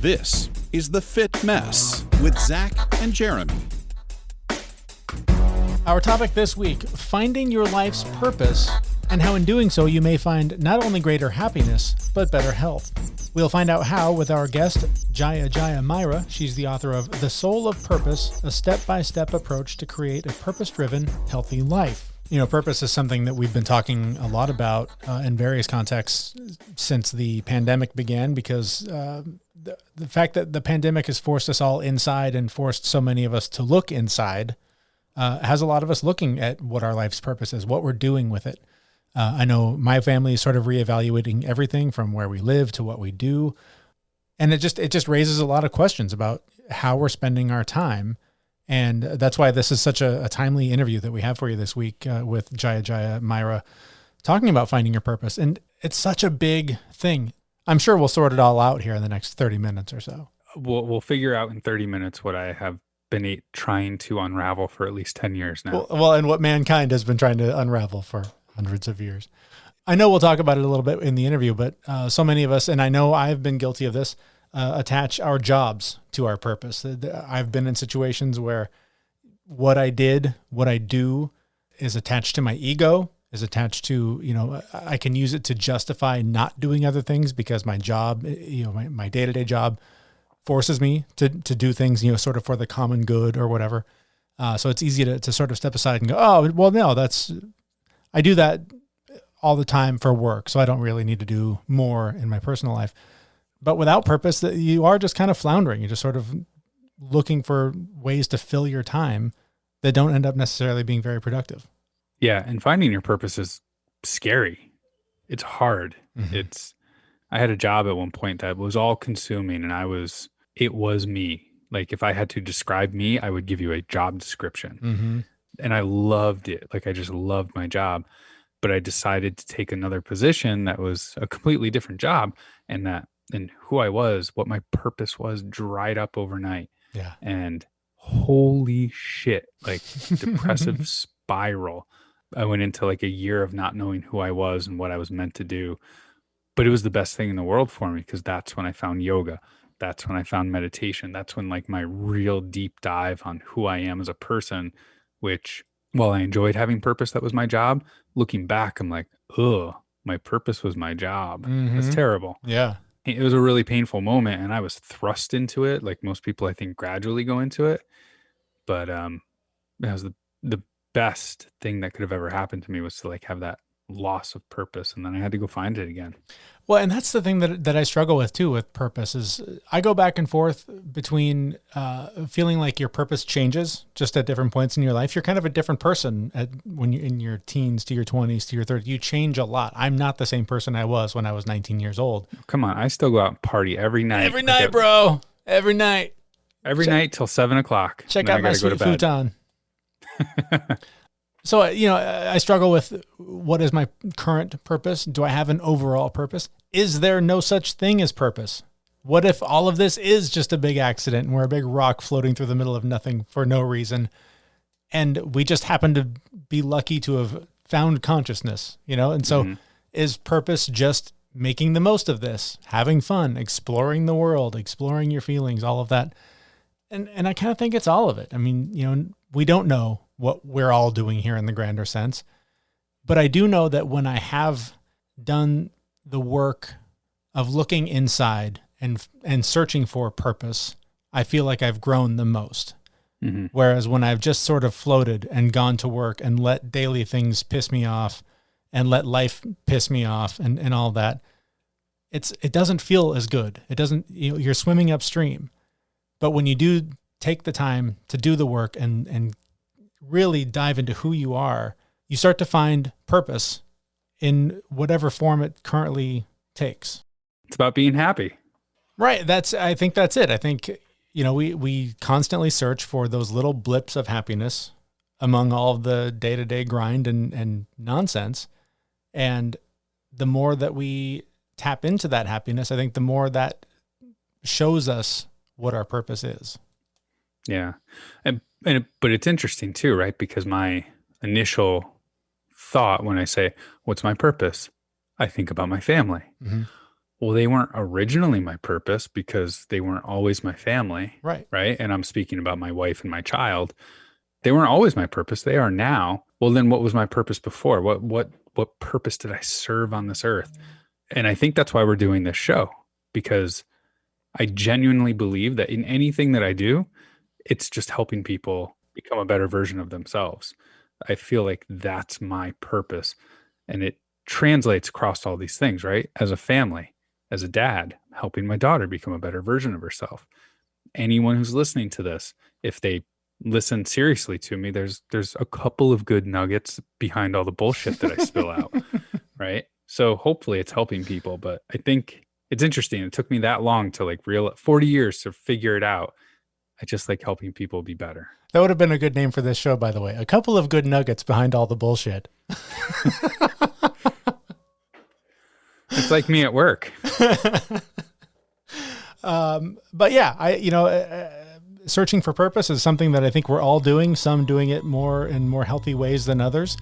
This is The Fit Mess with Zach and Jeremy. Our topic this week, finding your life's purpose, and how in doing so you may find not only greater happiness, but better health. We'll find out how with our guest, Jaya Jaya Myra. She's the author of The Soul of Purpose, a step-by-step approach to create a purpose-driven, healthy life. You know, purpose is something that we've been talking a lot about in various contexts since the pandemic began, because the fact that the pandemic has forced us all inside and forced so many of us to look inside has a lot of us looking at what our life's purpose is, what we're doing with it. I know my family is sort of reevaluating everything from where we live to what we do. And it just raises a lot of questions about how we're spending our time. And that's why this is such a timely interview that we have for you this week with Jaya Jaya Myra, talking about finding your purpose. And it's such a big thing. I'm sure we'll sort it all out here in the next 30 minutes or so. We'll figure out in 30 minutes what I have been trying to unravel for at least 10 years now. Well, and what mankind has been trying to unravel for hundreds of years. I know we'll talk about it a little bit in the interview, but so many of us, and I know I've been guilty of this, attach our jobs to our purpose. I've been in situations where what I do is attached to my ego, is attached to, I can use it to justify not doing other things because my job, my day-to-day job forces me to do things, sort of for the common good or whatever. So it's easy to sort of step aside and go, oh, well, no, I do that all the time for work, so I don't really need to do more in my personal life. But without purpose, you are just kind of floundering. You're just sort of looking for ways to fill your time that don't end up necessarily being very productive. Yeah, and finding your purpose is scary. It's hard. Mm-hmm. I had a job at one point that was all consuming, and it was me. Like if I had to describe me, I would give you a job description. Mm-hmm. And I loved it. Like I just loved my job, but I decided to take another position that was a completely different job, and who I was, what my purpose was, dried up overnight. Yeah. And holy shit, like depressive spiral. I went into like a year of not knowing who I was and what I was meant to do. But it was the best thing in the world for me, because that's when I found yoga. That's when I found meditation. That's when like my real deep dive on who I am as a person, which while I enjoyed having purpose, that was my job. Looking back, I'm like, ugh, my purpose was my job. Mm-hmm. That's terrible. Yeah. It was a really painful moment, and I was thrust into it. Like most people, I think, gradually go into it. But it was the best thing that could have ever happened to me, was to like have that loss of purpose, and then I had to go find it again. Well, and that's the thing that I struggle with too with purpose, is I go back and forth between feeling like your purpose changes just at different points in your life. You're kind of a different person when you're in your teens to your 20s to your 30s. You change a lot. I'm not the same person I was when I was 19 years old. Come on, I still go out and party every night. Every night, bro. Every night. Every night till 7 o'clock. Check out my sweet futon. So, I struggle with, what is my current purpose? Do I have an overall purpose? Is there no such thing as purpose? What if all of this is just a big accident and we're a big rock floating through the middle of nothing for no reason, and we just happen to be lucky to have found consciousness, And so is purpose just making the most of this, having fun, exploring the world, exploring your feelings, all of that? And I kind of think it's all of it. I mean, we don't know what we're all doing here in the grander sense, but I do know that when I have done the work of looking inside and searching for purpose, I feel like I've grown the most. Mm-hmm. Whereas when I've just sort of floated and gone to work and let daily things piss me off and let life piss me off and all that, it doesn't feel as good. It doesn't, you're swimming upstream. But when you do take the time to do the work and really dive into who you are, you start to find purpose in whatever form it currently takes. It's about being happy. Right. I think that's it. I think, we constantly search for those little blips of happiness among all of the day-to-day grind and nonsense. And the more that we tap into that happiness, I think the more that shows us what our purpose is. Yeah. But it's interesting too, right? Because my initial thought when I say, what's my purpose? I think about my family. Mm-hmm. Well, they weren't originally my purpose because they weren't always my family. Right. Right. And I'm speaking about my wife and my child. They weren't always my purpose. They are now. Well, then what was my purpose before? What purpose did I serve on this earth? And I think that's why we're doing this show, because I genuinely believe that in anything that I do, it's just helping people become a better version of themselves. I feel like that's my purpose. And it translates across all these things, right? As a family, as a dad, helping my daughter become a better version of herself. Anyone who's listening to this, if they listen seriously to me, there's a couple of good nuggets behind all the bullshit that I spill out, right? So hopefully it's helping people, but I think it's interesting. It took me that long to like 40 years to figure it out. I just like helping people be better. That would have been a good name for this show, by the way. A couple of good nuggets behind all the bullshit. It's like me at work. But yeah, searching for purpose is something that I think we're all doing, some doing it more in more healthy ways than others.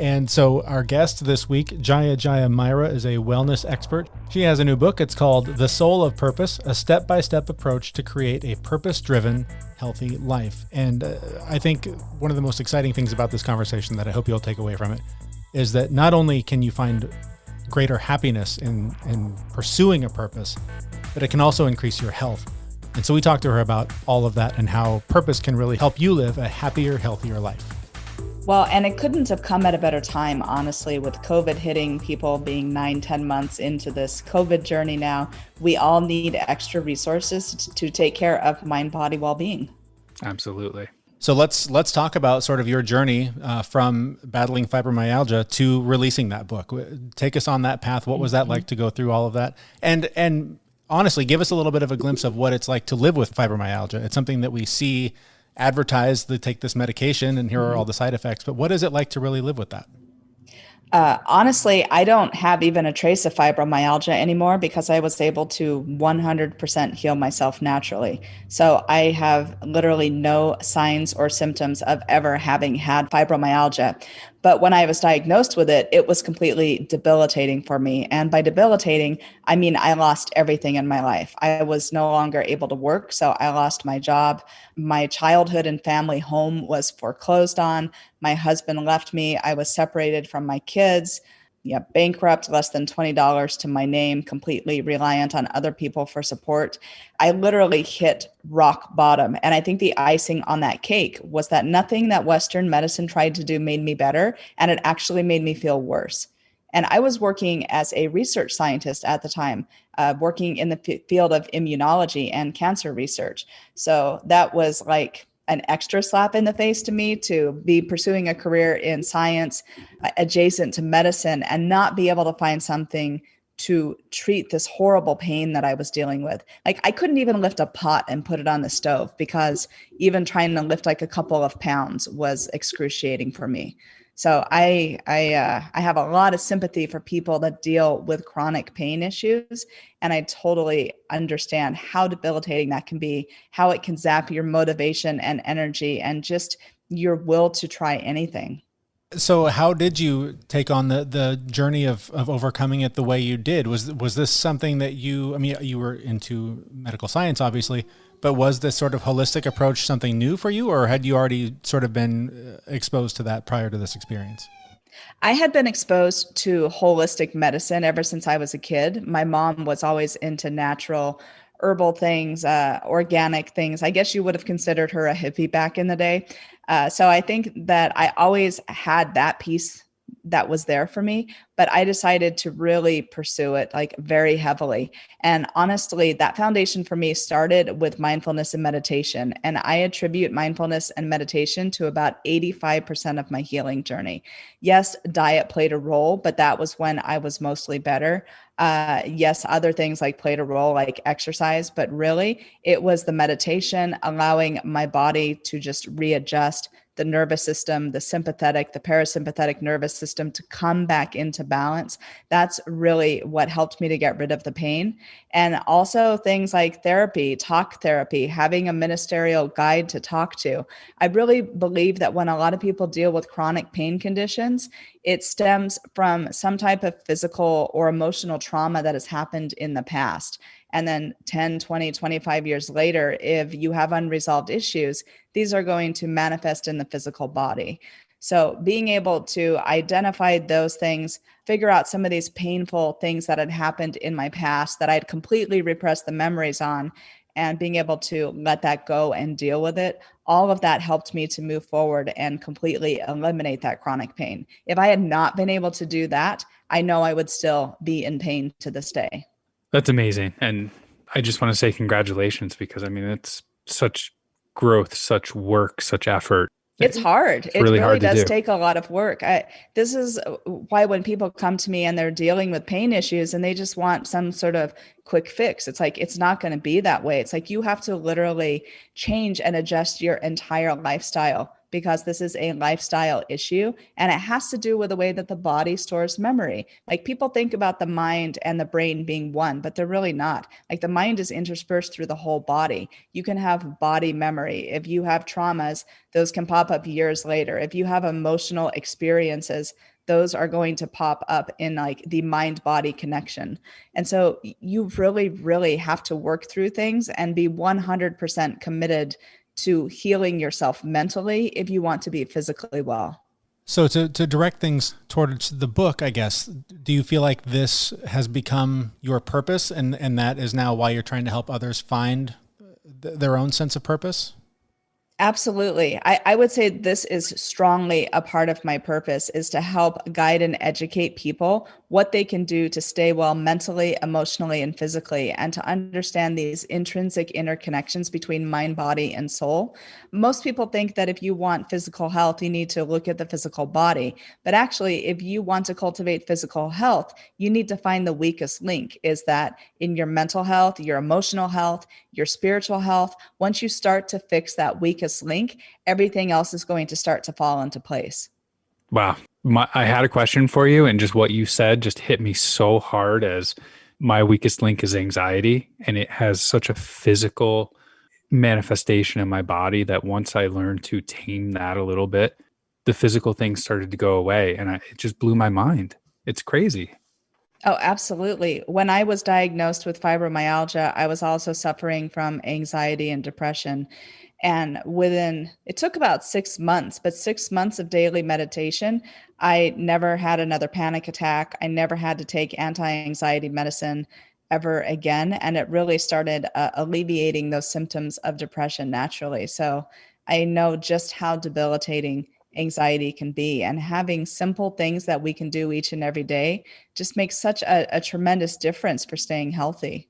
And so our guest this week, Jaya Jaya Myra, is a wellness expert. She has a new book. It's called The Soul of Purpose, a step-by-step approach to create a purpose-driven, healthy life. And I think one of the most exciting things about this conversation that I hope you'll take away from it is that not only can you find greater happiness in pursuing a purpose, but it can also increase your health. And so we talked to her about all of that and how purpose can really help you live a happier, healthier life. Well, and it couldn't have come at a better time, honestly, with COVID hitting, people being 9-10 months into this COVID journey now. We all need extra resources to take care of mind-body well-being. Absolutely. So let's talk about sort of your journey from battling fibromyalgia to releasing that book. Take us on that path. What was that like to go through all of that? And honestly, give us a little bit of a glimpse of what it's like to live with fibromyalgia. It's something that we see advertised, they take this medication and here are all the side effects, but what is it like to really live with that? Honestly, I don't have even a trace of fibromyalgia anymore because I was able to 100% heal myself naturally. So I have literally no signs or symptoms of ever having had fibromyalgia. But when I was diagnosed with it, it was completely debilitating for me. And by debilitating, I mean, I lost everything in my life. I was no longer able to work. So I lost my job. My childhood and family home was foreclosed on. My husband left me. I was separated from my kids. Yeah, bankrupt, less than $20 to my name, completely reliant on other people for support. I literally hit rock bottom. And I think the icing on that cake was that nothing that Western medicine tried to do made me better, and it actually made me feel worse. And I was working as a research scientist at the time, working in the field of immunology and cancer research. So that was like an extra slap in the face to me to be pursuing a career in science adjacent to medicine and not be able to find something to treat this horrible pain that I was dealing with. Like I couldn't even lift a pot and put it on the stove because even trying to lift like a couple of pounds was excruciating for me. So I have a lot of sympathy for people that deal with chronic pain issues. And I totally understand how debilitating that can be, how it can zap your motivation and energy and just your will to try anything. So how did you take on the journey of overcoming it the way you did? Was this something that you were into medical science, obviously, but was this sort of holistic approach something new for you, or had you already sort of been exposed to that prior to this experience? I had been exposed to holistic medicine ever since I was a kid. My mom was always into natural herbal things, organic things. I guess you would have considered her a hippie back in the day. So I think that I always had that piece that was there for me, but I decided to really pursue it like very heavily. And honestly, that foundation for me started with mindfulness and meditation. And I attribute mindfulness and meditation to about 85% of my healing journey. Yes, diet played a role, but that was when I was mostly better. Yes, other things like played a role, like exercise, but really it was the meditation, allowing my body to just readjust the nervous system, the sympathetic, the parasympathetic nervous system system to come back into balance. That's really what helped me to get rid of the pain. And also things like therapy, talk therapy, having a ministerial guide to talk to. I really believe that when a lot of people deal with chronic pain conditions, it stems from some type of physical or emotional trauma that has happened in the past. And then 10, 20, 25 years later, if you have unresolved issues, these are going to manifest in the physical body. So being able to identify those things, figure out some of these painful things that had happened in my past that I'd completely repressed the memories on, and being able to let that go and deal with it, all of that helped me to move forward and completely eliminate that chronic pain. If I had not been able to do that, I know I would still be in pain to this day. That's amazing. And I just want to say congratulations, because I mean, it's such growth, such work, such effort. It's hard. It's It really really hard to does do. take a lot of work. This is why when people come to me and they're dealing with pain issues and they just want some sort of quick fix, it's like, it's not going to be that way. It's like you have to literally change and adjust your entire lifestyle, because this is a lifestyle issue and it has to do with the way that the body stores memory. Like, people think about the mind and the brain being one, but they're really not. Like, the mind is interspersed through the whole body. You can have body memory. If you have traumas, those can pop up years later. If you have emotional experiences, those are going to pop up in like the mind body connection. And so you really, really have to work through things and be 100% committed to healing yourself mentally if you want to be physically well. So to direct things towards the book, I guess, do you feel like this has become your purpose, and that is now why you're trying to help others find their own sense of purpose? Absolutely. I would say this is strongly a part of my purpose, is to help guide and educate people what they can do to stay well mentally, emotionally, and physically, and to understand these intrinsic interconnections between mind, body, and soul. Most people think that if you want physical health, you need to look at the physical body. But actually, if you want to cultivate physical health, you need to find the weakest link, is that in your mental health, your emotional health, your spiritual health. Once you start to fix that weakest link, everything else is going to start to fall into place. Wow. I had a question for you, and just what you said just hit me so hard, as my weakest link is anxiety, and it has such a physical manifestation in my body that once I learned to tame that a little bit, the physical things started to go away, and it just blew my mind. It's crazy. Oh, absolutely. When I was diagnosed with fibromyalgia, I was also suffering from anxiety and depression. And it took about 6 months, but 6 months of daily meditation, I never had another panic attack. I never had to take anti-anxiety medicine ever again. And it really started alleviating those symptoms of depression naturally. So I know just how debilitating anxiety can be. And having simple things that we can do each and every day just makes such a tremendous difference for staying healthy.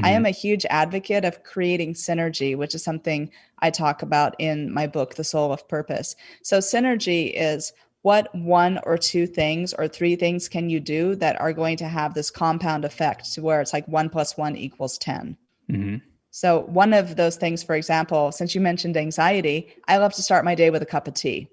I am a huge advocate of creating synergy, which is something I talk about in my book, The Soul of Purpose. So synergy is what one or two things or three things can you do that are going to have this compound effect to where it's like 1 + 1 = 10. Mm-hmm. So one of those things, for example, since you mentioned anxiety, I love to start my day with a cup of tea.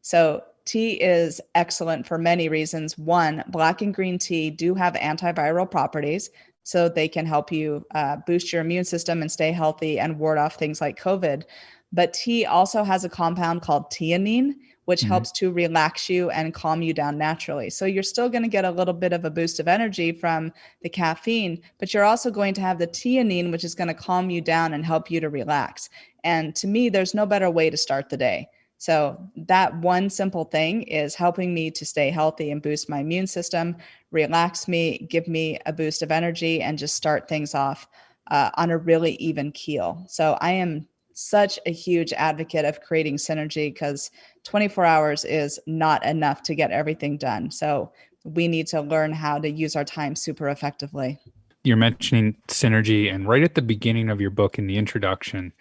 So tea is excellent for many reasons. One, black and green tea do have antiviral properties, so they can help you boost your immune system and stay healthy and ward off things like COVID. But tea also has a compound called theanine, which helps to relax you and calm you down naturally. So you're still going to get a little bit of a boost of energy from the caffeine, but you're also going to have the theanine, which is going to calm you down and help you to relax. And to me, there's no better way to start the day. So that one simple thing is helping me to stay healthy and boost my immune system, relax me, give me a boost of energy, and just start things off on a really even keel. So I am such a huge advocate of creating synergy, because 24 hours is not enough to get everything done. So we need to learn how to use our time super effectively. You're mentioning synergy, and right at the beginning of your book, in the introduction,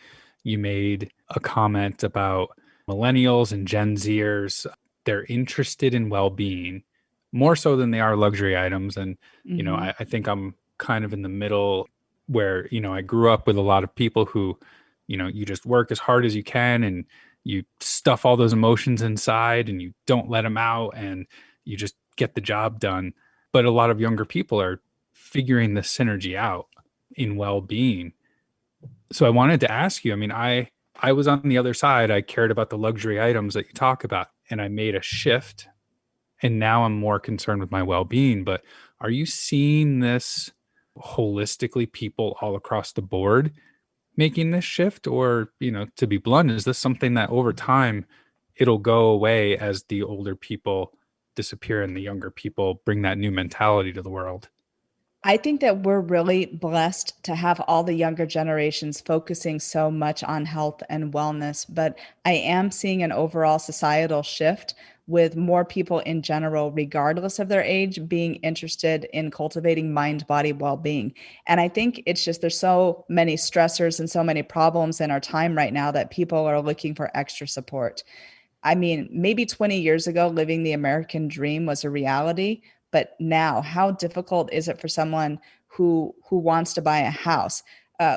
you made a comment about millennials and Gen Zers. They're interested in well-being more so than they are luxury items. And, you know, I think I'm kind of in the middle where, you know, I grew up with a lot of people who, you know, you just work as hard as you can and you stuff all those emotions inside and you don't let them out. And, you just get the job done. But a lot of younger people are figuring the synergy out in well-being. So I wanted to ask you, I mean, I was on the other side. I cared about the luxury items that you talk about, and I made a shift, and now I'm more concerned with my well-being. But are you seeing this holistically, people all across the board making this shift? Or, to be blunt, is this something that over time it'll go away as the older people disappear and the younger people bring that new mentality to the world? I think that we're really blessed to have all the younger generations focusing so much on health and wellness, but I am seeing an overall societal shift with more people in general, regardless of their age, being interested in cultivating mind body well being. And I think it's just there's so many stressors and so many problems in our time right now that people are looking for extra support. I mean, maybe 20 years ago, living the American dream was a reality, but now, how difficult is it for someone who wants to buy a house,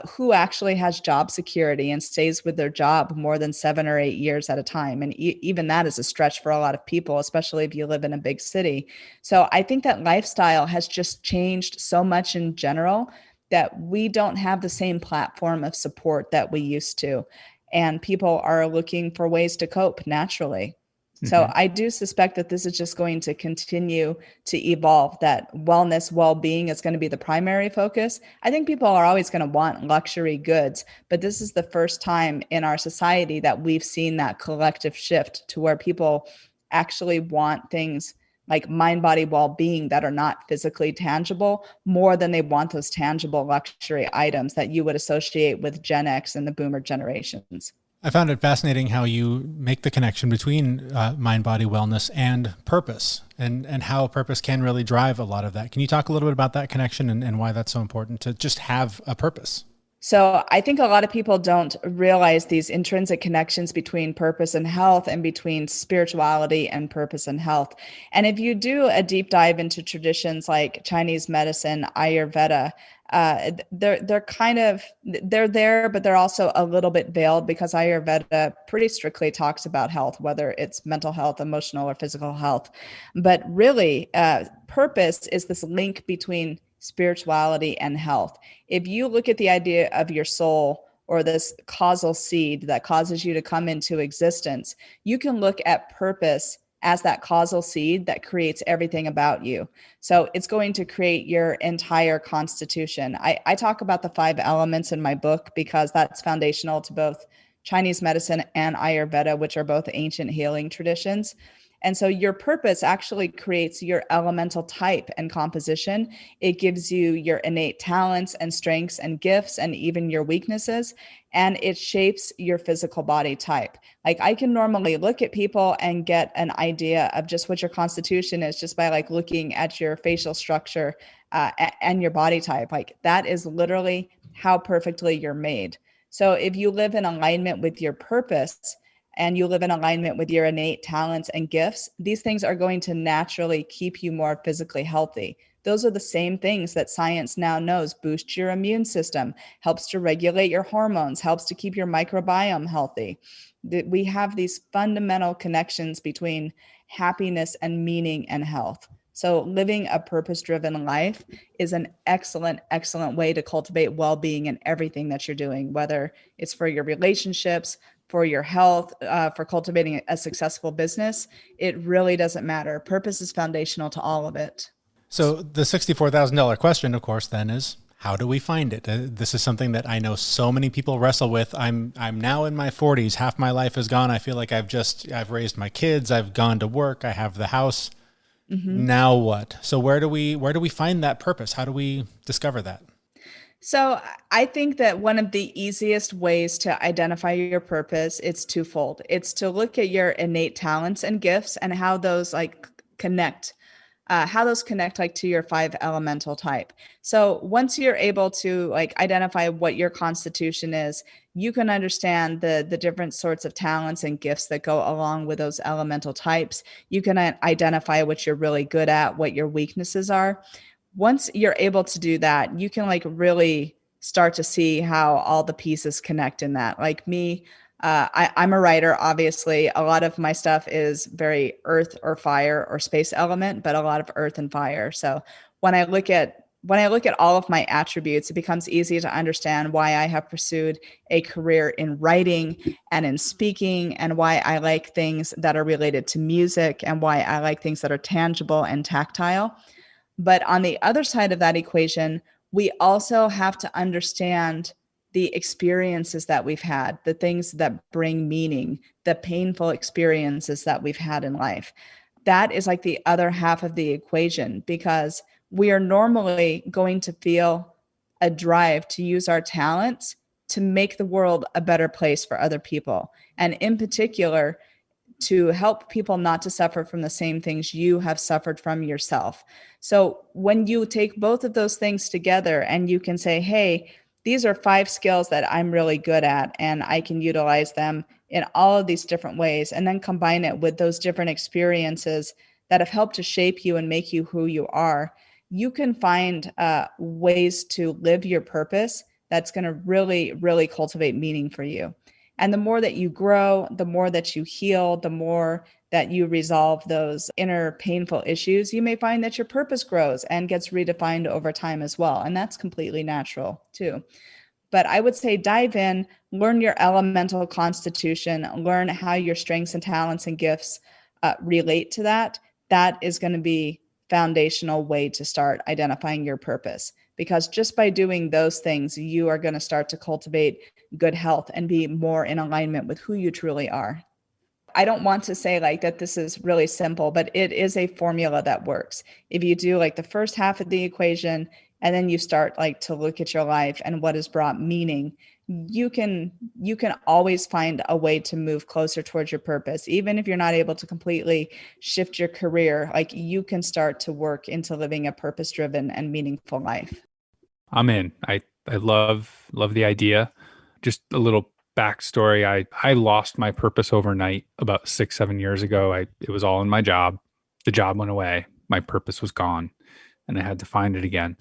who actually has job security and stays with their job more than 7 or 8 years at a time? And even that is a stretch for a lot of people, especially if you live in a big city. So I think that lifestyle has just changed so much in general that we don't have the same platform of support that we used to, and people are looking for ways to cope naturally. So Mhm. I do suspect that this is just going to continue to evolve, that wellness, well-being is going to be the primary focus. I think people are always going to want luxury goods, but this is the first time in our society that we've seen that collective shift to where people actually want things like mind body well-being that are not physically tangible more than they want those tangible luxury items that you would associate with Gen X and the boomer generations. I found it fascinating how you make the connection between mind body wellness and purpose, and how purpose can really drive a lot of that. Can you talk a little bit about that connection and why that's so important to just have a purpose? So I think a lot of people don't realize these intrinsic connections between purpose and health, and between spirituality and purpose and health. And if you do a deep dive into traditions like Chinese medicine, Ayurveda, they're kind of they're there, but they're also a little bit veiled, because Ayurveda pretty strictly talks about health, whether it's mental health, emotional, or physical health. But really, purpose is this link between spirituality and health. If you look at the idea of your soul, or this causal seed that causes you to come into existence, you can look at purpose as that causal seed that creates everything about you. So it's going to create your entire constitution. I talk about the 5 elements in my book because that's foundational to both Chinese medicine and Ayurveda, which are both ancient healing traditions. And so your purpose actually creates your elemental type and composition. It gives you your innate talents and strengths and gifts and even your weaknesses. And it shapes your physical body type. Like, I can normally look at people and get an idea of just what your constitution is just by like looking at your facial structure and your body type. Like, that is literally how perfectly you're made. So if you live in alignment with your purpose, and you live in alignment with your innate talents and gifts, these things are going to naturally keep you more physically healthy. Those are the same things that science now knows boost your immune system, helps to regulate your hormones, helps to keep your microbiome healthy. We have these fundamental connections between happiness and meaning and health. So living a purpose-driven life is an excellent, excellent way to cultivate well-being in everything that you're doing, whether it's for your relationships, for your health, for cultivating a successful business. It really doesn't matter. Purpose is foundational to all of it. So the $64,000 question, of course, then is, how do we find it? This is something that I know so many people wrestle with. I'm now in my 40s. Half my life is gone. I feel like I've raised my kids. I've gone to work. I have the house. Mm-hmm. Now what? So where do we find that purpose? How do we discover that? So I think that one of the easiest ways to identify your purpose, it's twofold. It's to look at your innate talents and gifts and how those like connect, like to your 5 elemental type. So once you're able to like identify what your constitution is, you can understand the different sorts of talents and gifts that go along with those elemental types. You can identify what you're really good at, what your weaknesses are. Once you're able to do that, you can like really start to see how all the pieces connect in that. Like me, I'm a writer, obviously. A lot of my stuff is very earth or fire or space element, but a lot of earth and fire. So when I look at all of my attributes, it becomes easy to understand why I have pursued a career in writing and in speaking, and why I like things that are related to music, and why I like things that are tangible and tactile. But on the other side of that equation, we also have to understand the experiences that we've had, the things that bring meaning, the painful experiences that we've had in life. That is like the other half of the equation, because we are normally going to feel a drive to use our talents to make the world a better place for other people. And in particular, to help people not to suffer from the same things you have suffered from yourself. So when you take both of those things together and you can say, hey, these are 5 skills that I'm really good at, and I can utilize them in all of these different ways, and then combine it with those different experiences that have helped to shape you and make you who you are, you can find ways to live your purpose that's going to really, really cultivate meaning for you. And the more that you grow, the more that you heal, the more that you resolve those inner painful issues, you may find that your purpose grows and gets redefined over time as well. And that's completely natural too. But I would say dive in, learn your elemental constitution, learn how your strengths and talents and gifts relate to that. That is going to be foundational way to start identifying your purpose, because just by doing those things, you are going to start to cultivate good health and be more in alignment with who you truly are. I don't want to say like that this is really simple, but it is a formula that works. If you do like the first half of the equation, and then you start like to look at your life and what has brought meaning, you can always find a way to move closer towards your purpose. Even if you're not able to completely shift your career, like you can start to work into living a purpose-driven and meaningful life. I'm in. I love the idea. Just a little backstory. I lost my purpose overnight about 6-7 years ago. It was all in my job. The job went away. My purpose was gone, and I had to find it again.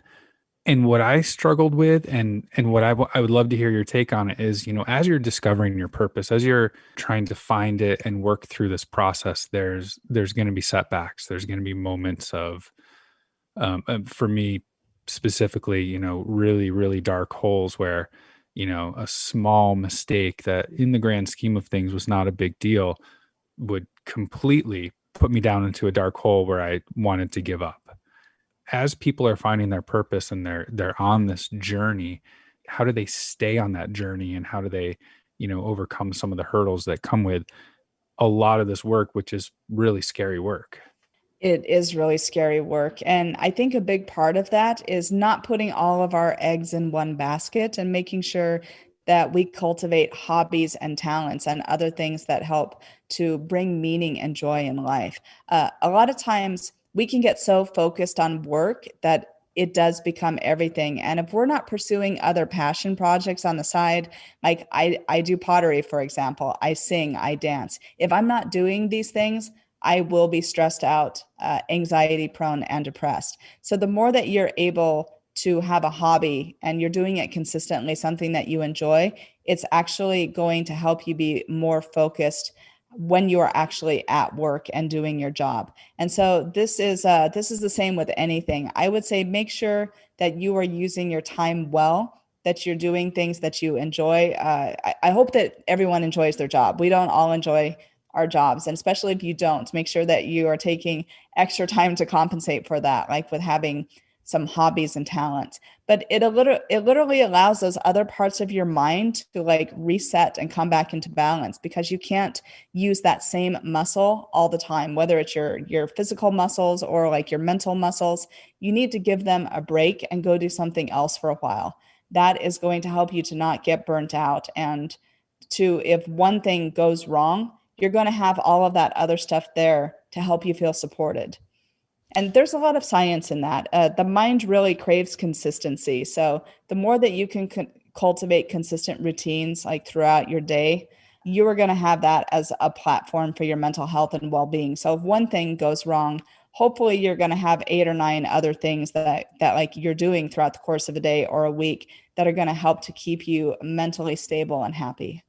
And what I struggled with, and what I would love to hear your take on it is, as you're discovering your purpose, as you're trying to find it and work through this process, there's going to be setbacks. There's going to be moments of, for me specifically, really, really dark holes where, a small mistake that in the grand scheme of things was not a big deal would completely put me down into a dark hole where I wanted to give up. As people are finding their purpose and they're on this journey, how do they stay on that journey, and how do they, overcome some of the hurdles that come with a lot of this work, which is really scary work? It is really scary work. And I think a big part of that is not putting all of our eggs in one basket, and making sure that we cultivate hobbies and talents and other things that help to bring meaning and joy in life. A lot of times we can get so focused on work that it does become everything. And if we're not pursuing other passion projects on the side, like I do pottery, for example, I sing, I dance. If I'm not doing these things, I will be stressed out, anxiety prone, and depressed. So the more that you're able to have a hobby and you're doing it consistently, something that you enjoy, it's actually going to help you be more focused when you are actually at work and doing your job. And so this is the same with anything. I would say make sure that you are using your time well, that you're doing things that you enjoy. I hope that everyone enjoys their job. We don't all enjoy our jobs, and especially if you don't, make sure that you are taking extra time to compensate for that, like with having some hobbies and talents. But it literally allows those other parts of your mind to like reset and come back into balance, because you can't use that same muscle all the time, whether it's your physical muscles or like your mental muscles. You need to give them a break and go do something else for a while. That is going to help you to not get burnt out, and to, if one thing goes wrong, you're going to have all of that other stuff there to help you feel supported. And there's a lot of science in that. The mind really craves consistency. So the more that you can cultivate consistent routines like throughout your day, you are going to have that as a platform for your mental health and well-being. So if one thing goes wrong, hopefully you're going to have 8 or 9 other things that like you're doing throughout the course of a day or a week that are going to help to keep you mentally stable and happy.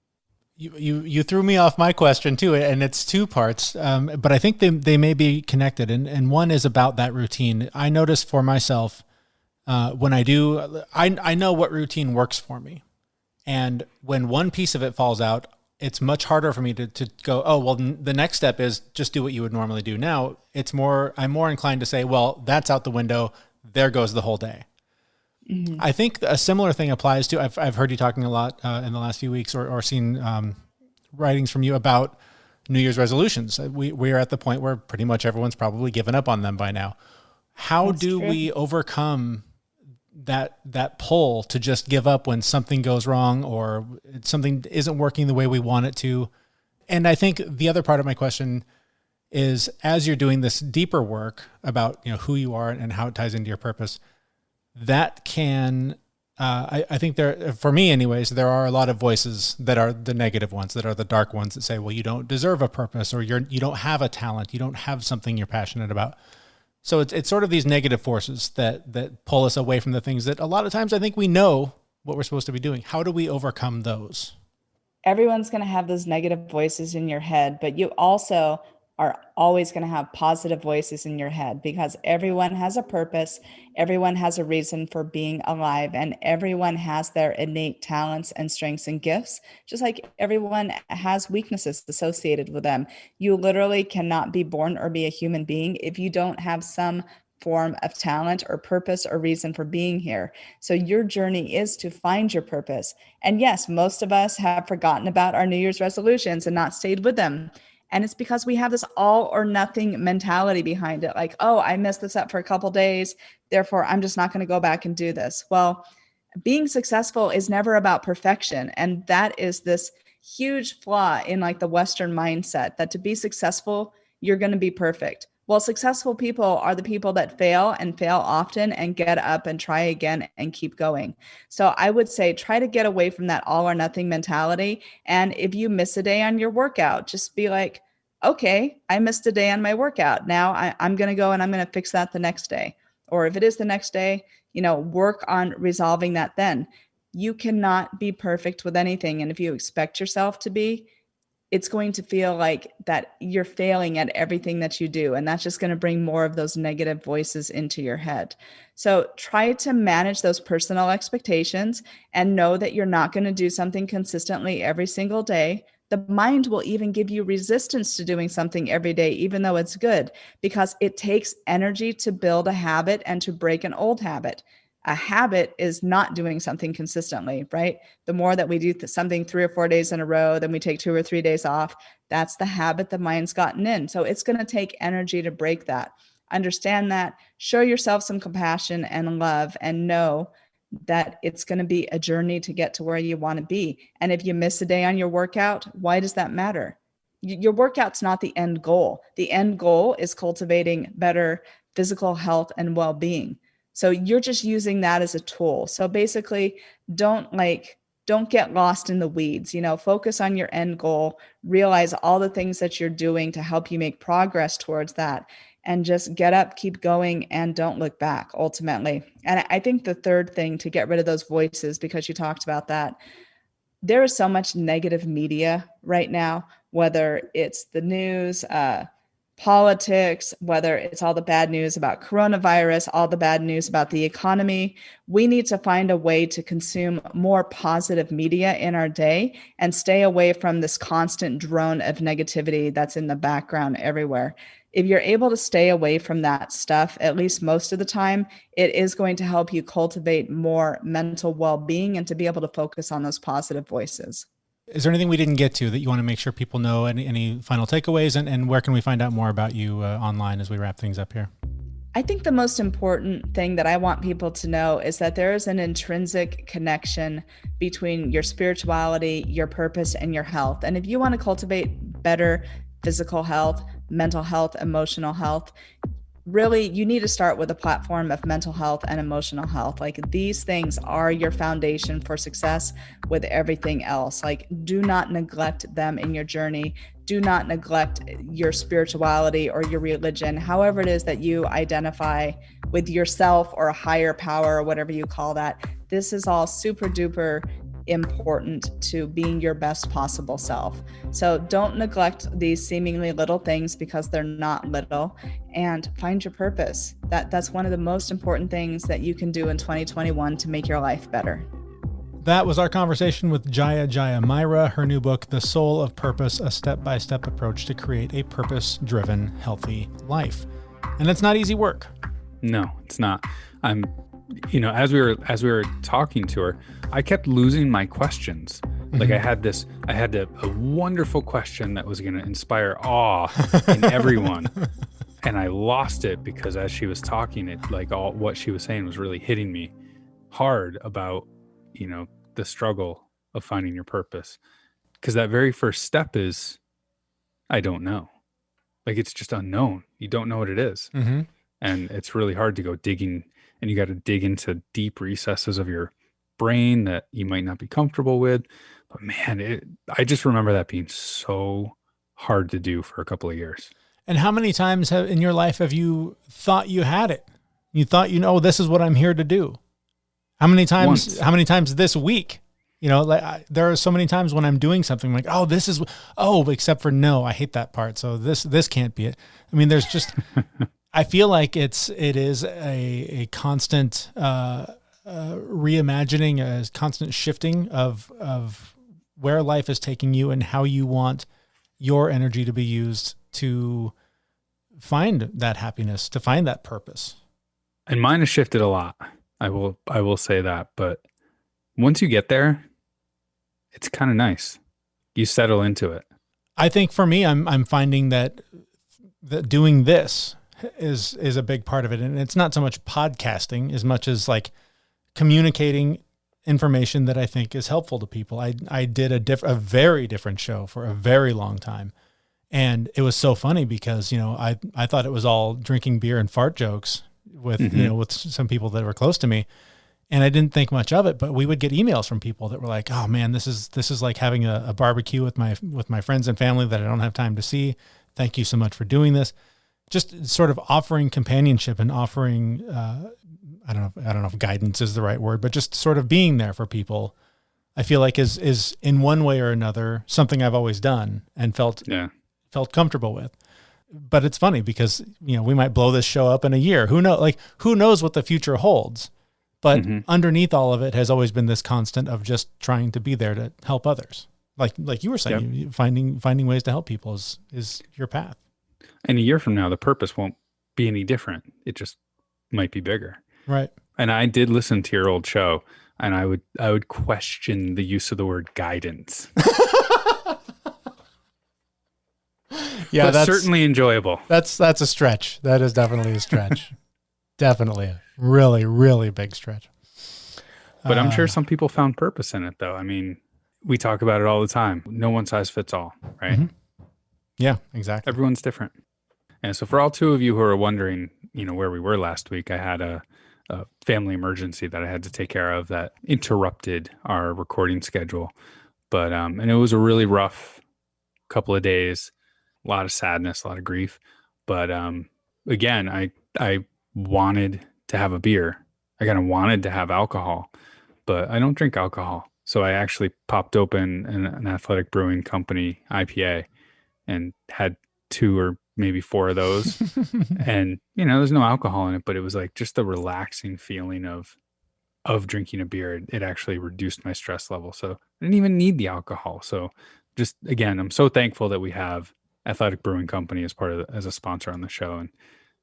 You threw me off my question too, and it's two parts, but I think they may be connected. And one is about that routine. I notice for myself when I know what routine works for me. And when one piece of it falls out, it's much harder for me to go, oh, well, the next step is just do what you would normally do. Now I'm more inclined to say, well, that's out the window. There goes the whole day. Mm-hmm. I think a similar thing applies to, I've heard you talking a lot in the last few weeks or seen writings from you about New Year's resolutions. We are at the point where pretty much everyone's probably given up on them by now. How do we overcome that pull to just give up when something goes wrong or something isn't working the way we want it to? And I think the other part of my question is, as you're doing this deeper work about who you are and how it ties into your purpose, that can, I think for me anyways, there are a lot of voices that are the negative ones, that are the dark ones that say, well, you don't deserve a purpose, or you don't have a talent, you don't have something you're passionate about. So it's sort of these negative forces that pull us away from the things that a lot of times I think we know what we're supposed to be doing. How do we overcome those? Everyone's going to have those negative voices in your head, but you also are always going to have positive voices in your head, because everyone has a purpose, everyone has a reason for being alive, and everyone has their innate talents and strengths and gifts, just like everyone has weaknesses associated with them. You literally cannot be born or be a human being if you don't have some form of talent or purpose or reason for being here. So your journey is to find your purpose. And yes, most of us have forgotten about our New Year's resolutions and not stayed with them. And it's because we have this all or nothing mentality behind it. Like, oh, I messed this up for a couple days, therefore I'm just not going to go back and do this. Well, being successful is never about perfection. And that is this huge flaw in like the Western mindset, that to be successful, you're going to be perfect. Well, successful people are the people that fail and fail often and get up and try again and keep going. So I would say try to get away from that all or nothing mentality. And if you miss a day on your workout, just be like, okay, I missed a day on my workout. Now I'm going to go and I'm going to fix that the next day. Or if it is the next day, work on resolving that then. You cannot be perfect with anything. And if you expect yourself to be, it's going to feel like that you're failing at everything that you do. And that's just going to bring more of those negative voices into your head. So try to manage those personal expectations and know that you're not going to do something consistently every single day. The mind will even give you resistance to doing something every day, even though it's good, because it takes energy to build a habit and to break an old habit. A habit is not doing something consistently, right? The more that we do something 3 or 4 days in a row, then we take 2 or 3 days off. That's the habit the mind's gotten in. So it's going to take energy to break that. Understand that, show yourself some compassion and love, and know that it's going to be a journey to get to where you want to be. And if you miss a day on your workout, why does that matter? Your workout's not the end goal. The end goal is cultivating better physical health and well-being. So you're just using that as a tool. So basically, don't get lost in the weeds, focus on your end goal, realize all the things that you're doing to help you make progress towards that, and just get up, keep going, and don't look back ultimately. And I think the third thing to get rid of those voices, because you talked about that, there is so much negative media right now, whether it's the news, politics, whether it's all the bad news about coronavirus, all the bad news about the economy. We need to find a way to consume more positive media in our day and stay away from this constant drone of negativity that's in the background everywhere. If you're able to stay away from that stuff, at least most of the time, it is going to help you cultivate more mental well-being and to be able to focus on those positive voices. Is there anything we didn't get to that you want to make sure people know? Any final takeaways, and where can we find out more about you online as we wrap things up here? I think the most important thing that I want people to know is that there is an intrinsic connection between your spirituality, your purpose, and your health. And if you want to cultivate better physical health, mental health, emotional health, really, you need to start with a platform of mental health and emotional health. Like, these things are your foundation for success with everything else. Like, do not neglect them in your journey. Do not neglect your spirituality or your religion, however it is that you identify with yourself or a higher power or whatever you call that. This is all super duper important to being your best possible self. So don't neglect these seemingly little things because they're not little, and find your purpose. That's one of the most important things that you can do in 2021 to make your life better. That was our conversation with Jaya Jaya Myra. Her new book, The Soul of Purpose, a step-by-step approach to create a purpose-driven, healthy life. And it's not easy work. No, it's not. As we were talking to her, I kept losing my questions. Like I had a wonderful question that was going to inspire awe in everyone. And I lost it because as she was talking, it all what she was saying was really hitting me hard about, the struggle of finding your purpose. Because that very first step is, I don't know. It's just unknown. You don't know what it is. Mm-hmm. And it's really hard to go digging, and you got to dig into deep recesses of your brain that you might not be comfortable with. But man, I just remember that being so hard to do for a couple of years. And how many times in your life have you thought you had it? You thought, this is what I'm here to do. How many times? Once. How many times this week? There are so many times when I'm doing something like, except for no, I hate that part. So this can't be it. I mean, there's just, I feel like it is a constant reimagining, a constant shifting of where life is taking you and how you want your energy to be used to find that happiness, to find that purpose. And mine has shifted a lot. I will say that, but once you get there, it's kind of nice. You settle into it. I think for me, I'm finding that doing this is a big part of it. And it's not so much podcasting as much as communicating information that I think is helpful to people. I did a very different show for a very long time. And it was so funny because, I thought it was all drinking beer and fart jokes with, with some people that were close to me. And I didn't think much of it, but we would get emails from people that were like, "Oh man, this is like having a barbecue with my friends and family that I don't have time to see. Thank you so much for doing this." Just sort of offering companionship and offering, I don't know if guidance is the right word, but just sort of being there for people. I feel like is in one way or another something I've always done and felt comfortable with. But it's funny because we might blow this show up in a year. Who knows what the future holds? But underneath all of it has always been this constant of just trying to be there to help others. Like you were saying, finding ways to help people is your path. And a year from now, the purpose won't be any different. It just might be bigger. Right. And I did listen to your old show, and I would question the use of the word guidance. Yeah, but that's certainly enjoyable. That's a stretch. That is definitely a stretch. Definitely a really, really big stretch. But I'm sure some people found purpose in it, though. I mean, we talk about it all the time. No one size fits all, right? Mm-hmm. Yeah, exactly. Everyone's different. And so for all two of you who are wondering, where we were last week, I had a family emergency that I had to take care of that interrupted our recording schedule. But, and it was a really rough couple of days, a lot of sadness, a lot of grief. But again, I wanted to have a beer. I kind of wanted to have alcohol, but I don't drink alcohol. So I actually popped open an Athletic Brewing Company IPA and had 2 or maybe 4 of those. And, there's no alcohol in it, but it was like just the relaxing feeling of drinking a beer. It actually reduced my stress level. So I didn't even need the alcohol. So just, again, I'm so thankful that we have Athletic Brewing Company as a sponsor on the show.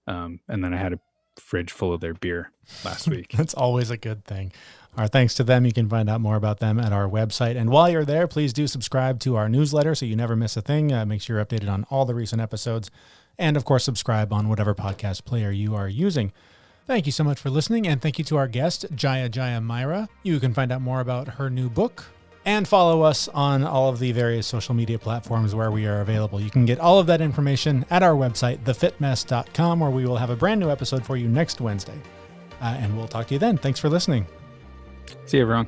And then I had a fridge full of their beer last week. That's always a good thing. Our thanks to them. You can find out more about them at our website. And while you're there, please do subscribe to our newsletter so you never miss a thing. Make sure you're updated on all the recent episodes. And of course, subscribe on whatever podcast player you are using. Thank you so much for listening. And thank you to our guest, Jaya Jaya Myra. You can find out more about her new book and follow us on all of the various social media platforms where we are available. You can get all of that information at our website, thefitmess.com, where we will have a brand new episode for you next Wednesday. And we'll talk to you then. Thanks for listening. See you, everyone.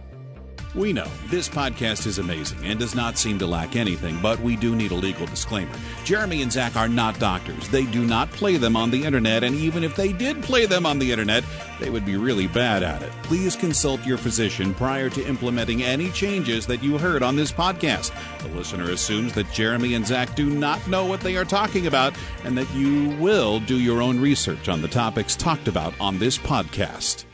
We know this podcast is amazing and does not seem to lack anything, but we do need a legal disclaimer. Jeremy and Zach are not doctors. They do not play them on the internet, and even if they did play them on the internet, they would be really bad at it. Please consult your physician prior to implementing any changes that you heard on this podcast. The listener assumes that Jeremy and Zach do not know what they are talking about and that you will do your own research on the topics talked about on this podcast.